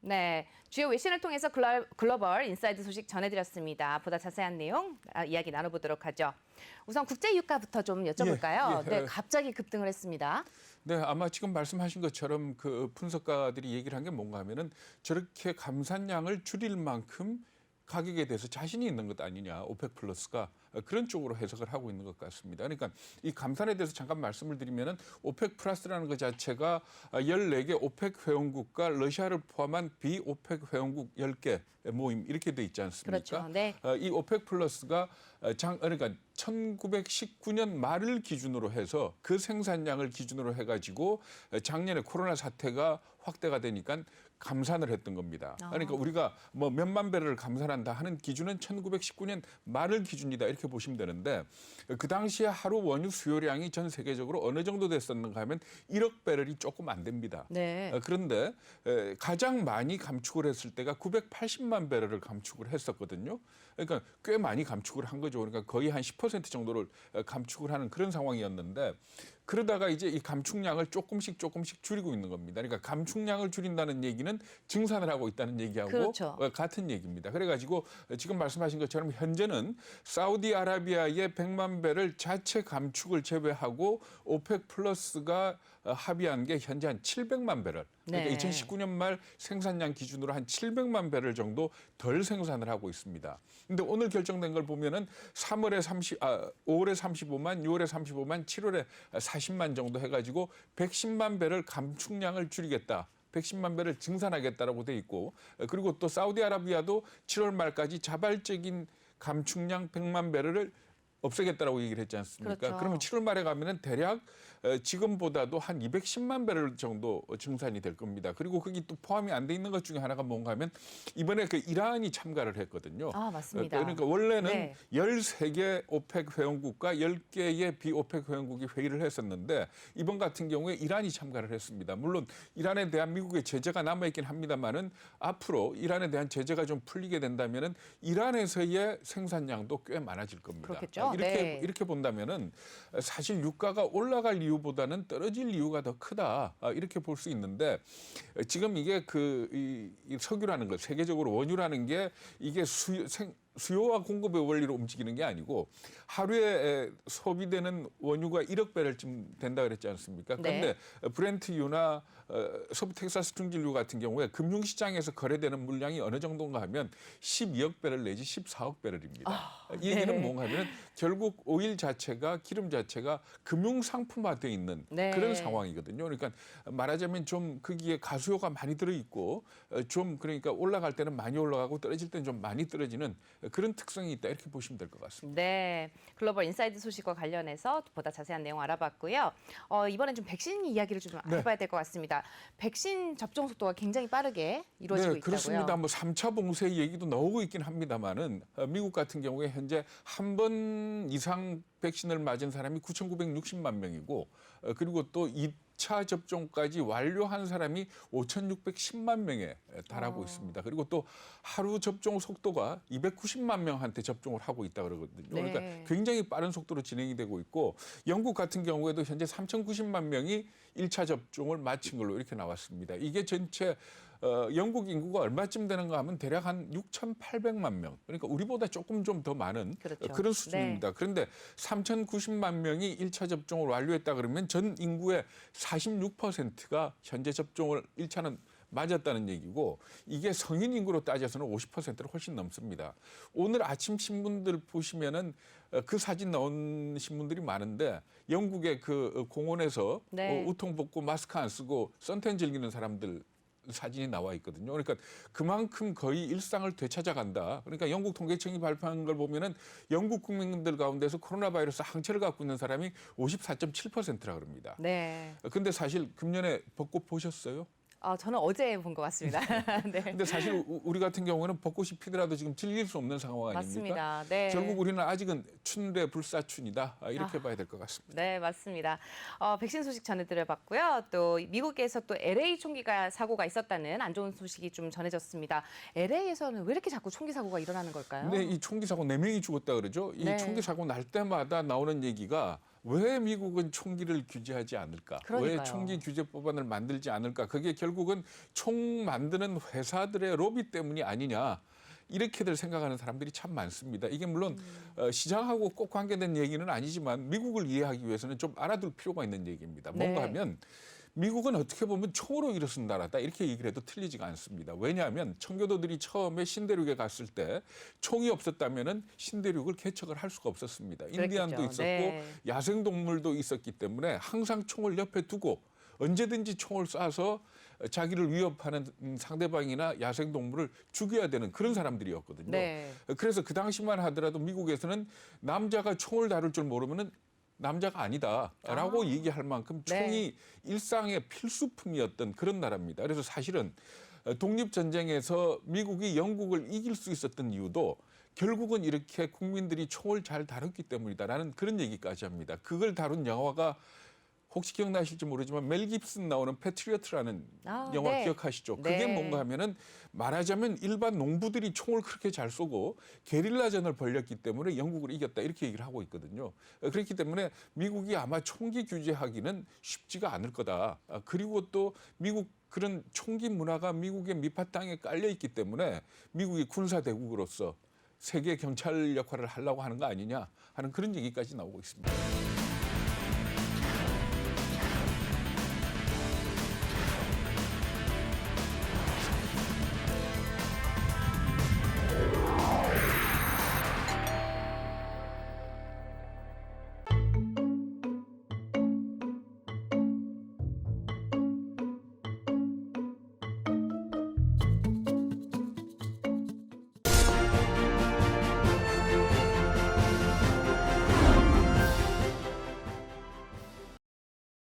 네, 주요 외신을 통해서 글로벌 인사이드 소식 전해드렸습니다. 보다 자세한 내용 이야기 나눠보도록 하죠. 우선 국제 유가부터 좀 여쭤볼까요? 네, 갑자기 급등을 했습니다. 네, 아마 지금 말씀하신 것처럼 그 분석가들이 얘기를 한 게 뭔가 하면은 저렇게 감산량을 줄일 만큼 가격에 대해서 자신이 있는 것 아니냐, 오펙 플러스가 그런 쪽으로 해석을 하고 있는 것 같습니다. 그러니까 이 감산에 대해서 잠깐 말씀을 드리면은 오펙 플러스라는 것 자체가 14개 오펙 회원국과 러시아를 포함한 비오펙 회원국 10개 모임 이렇게 돼 있지 않습니까? 그렇죠. 네. 이 오펙 플러스가 그러니까 1919년 말을 기준으로 해서 그 생산량을 기준으로 해가지고 작년에 코로나 사태가 확대가 되니까 감산을 했던 겁니다. 그러니까 우리가 뭐 몇만 배럴을 감산한다 하는 기준은 1919년 말을 기준이다 이렇게 보시면 되는데 그 당시에 하루 원유 수요량이 전 세계적으로 어느 정도 됐었는가 하면 1억 배럴이 조금 안 됩니다. 네. 그런데 가장 많이 감축을 했을 때가 980만 배럴을 감축을 했었거든요. 그러니까 꽤 많이 감축을 한 거죠. 그러니까 거의 한 10% 정도를 감축을 하는 그런 상황이었는데 그러다가 이제 이 감축량을 조금씩 줄이고 있는 겁니다. 그러니까 감축량을 줄인다는 얘기는 증산을 하고 있다는 얘기하고 그렇죠. 같은 얘기입니다. 그래가지고 지금 말씀하신 것처럼 현재는 사우디아라비아의 100만 배럴 자체 감축을 제외하고 오펙 플러스가 합의한 게 현재 한 700만 배럴. 그러니까 네. 2019년 말 생산량 기준으로 한 700만 배럴 정도 덜 생산을 하고 있습니다. 근데 오늘 결정된 걸 보면은 5월에 35만, 6월에 35만, 7월에 40만 정도 해가지고 110만 배럴 감축량을 줄이겠다. 110만 배를 증산하겠다라고 돼 있고 그리고 또 사우디아라비아도 7월 말까지 자발적인 감축량 100만 배럴을 없애겠다라고 얘기를 했지 않습니까? 그렇죠. 그러면 7월 말에 가면은 대략 지금보다도 한 210만 배럴 정도 증산이 될 겁니다. 그리고 거기 또 포함이 안 돼 있는 것 중에 하나가 뭔가 하면 이번에 그 이란이 참가를 했거든요. 아, 맞습니다. 그러니까 원래는 네. 13개 오펙 회원국과 10개의 비오펙 회원국이 회의를 했었는데 이번 같은 경우에 이란이 참가를 했습니다. 물론 이란에 대한 미국의 제재가 남아있긴 합니다만은 앞으로 이란에 대한 제재가 좀 풀리게 된다면은 이란에서의 생산량도 꽤 많아질 겁니다. 그렇겠죠. 이렇게 본다면은 사실 유가가 올라갈 이유보다는 떨어질 이유가 더 크다 이렇게 볼 수 있는데 지금 이게 이 석유라는 것 세계적으로 원유라는 게 이게 수요와 공급의 원리로 움직이는 게 아니고 하루에 소비되는 원유가 1억 배럴쯤 된다 그랬지 않습니까? 그런데 브렌트유나 서부 텍사스 중진유 같은 경우에 금융시장에서 거래되는 물량이 어느 정도인가 하면 12억 배럴 내지 14억 배럴입니다. 이 얘기는 뭔가 하면 결국 오일 자체가 기름 자체가 금융상품화되어 있는 그런 상황이거든요. 그러니까 말하자면 좀 거기에 가수요가 많이 들어있고 좀 그러니까 올라갈 때는 많이 올라가고 떨어질 때는 좀 많이 떨어지는 그런 특성이 있다 이렇게 보시면 될 것 같습니다. 네, 글로벌 인사이드 소식과 관련해서 보다 자세한 내용 알아봤고요. 이번엔 좀 백신 이야기를 좀 해봐야 될 것 같습니다. 백신 접종 속도가 굉장히 빠르게 이루어지고 있다고요. 그렇습니다. 뭐 3차 봉쇄 얘기도 나오고 있긴 합니다만은 미국 같은 경우에 현재 한 번 이상 백신을 맞은 사람이 9,960만 명이고 그리고 또 2차 접종까지 완료한 사람이 5,610만 명에 달하고 있습니다. 그리고 또 하루 접종 속도가 290만 명한테 접종을 하고 있다 그러거든요. 그러니까 굉장히 빠른 속도로 진행이 되고 있고 영국 같은 경우에도 현재 3,090만 명이 1차 접종을 마친 걸로 이렇게 나왔습니다. 이게 전체 영국 인구가 얼마쯤 되는가 하면 대략 한 6,800만 명. 그러니까 우리보다 조금 좀 더 많은 그렇죠. 그런 수준입니다. 그런데 3,090만 명이 1차 접종을 완료했다 그러면 전 인구의 46%가 현재 접종을 1차는 맞았다는 얘기고 이게 성인 인구로 따져서는 50%를 훨씬 넘습니다. 오늘 아침 신문들 보시면은 그 사진 나온 신문들이 많은데 영국의 그 공원에서 우통 벗고 마스크 안 쓰고 선탠 즐기는 사람들 사진이 나와 있거든요. 그러니까 그만큼 거의 일상을 되찾아간다. 그러니까 영국 통계청이 발표한 걸 보면은 영국 국민들 가운데서 코로나 바이러스 항체를 갖고 있는 사람이 54.7%라 그럽니다. 네. 근데 사실 금년에 벚꽃 보셨어요? 저는 어제 본 것 같습니다. 네. 근데 사실 우리 같은 경우는 벚꽃이 피더라도 지금 즐길 수 없는 상황 아닙니까? 맞습니다. 네. 결국 우리는 아직은 춘대 불사춘이다. 이렇게 봐야 될 것 같습니다. 네, 맞습니다. 백신 소식 전해드려봤고요. 또 미국에서 또 LA 총기가 사고가 있었다는 안 좋은 소식이 좀 전해졌습니다. LA에서는 왜 이렇게 자꾸 총기 사고가 일어나는 걸까요? 네, 이 총기 사고 4명이 죽었다 그러죠. 이 총기 사고 날 때마다 나오는 얘기가 왜 미국은 총기를 규제하지 않을까? 그러니까요. 왜 총기 규제 법안을 만들지 않을까? 그게 결국은 총 만드는 회사들의 로비 때문이 아니냐. 이렇게들 생각하는 사람들이 참 많습니다. 이게 물론 시장하고 꼭 관계된 얘기는 아니지만 미국을 이해하기 위해서는 좀 알아둘 필요가 있는 얘기입니다. 뭔가 네. 하면 미국은 어떻게 보면 총으로 일어선 나라다 이렇게 얘기를 해도 틀리지가 않습니다. 왜냐하면 청교도들이 처음에 신대륙에 갔을 때 총이 없었다면은 신대륙을 개척을 할 수가 없었습니다. 인디안도 그랬겠죠. 있었고 네. 야생동물도 있었기 때문에 항상 총을 옆에 두고 언제든지 총을 쏴서 자기를 위협하는 상대방이나 야생동물을 죽여야 되는 그런 사람들이었거든요. 네. 그래서 그 당시만 하더라도 미국에서는 남자가 총을 다룰 줄 모르면은 남자가 아니다라고 얘기할 만큼 총이 네. 일상의 필수품이었던 그런 나라입니다. 그래서 사실은 독립전쟁에서 미국이 영국을 이길 수 있었던 이유도 결국은 이렇게 국민들이 총을 잘 다뤘기 때문이다라는 그런 얘기까지 합니다. 그걸 다룬 영화가 혹시 기억나실지 모르지만 멜 깁슨 나오는 패트리어트라는 영화 네. 기억하시죠? 그게 네. 뭔가 하면은 말하자면 일반 농부들이 총을 그렇게 잘 쏘고 게릴라전을 벌였기 때문에 영국을 이겼다 이렇게 얘기를 하고 있거든요. 그렇기 때문에 미국이 아마 총기 규제하기는 쉽지가 않을 거다. 그리고 또 미국 그런 총기 문화가 미국의 밑바탕에 깔려 있기 때문에 미국이 군사 대국으로서 세계 경찰 역할을 하려고 하는 거 아니냐 하는 그런 얘기까지 나오고 있습니다.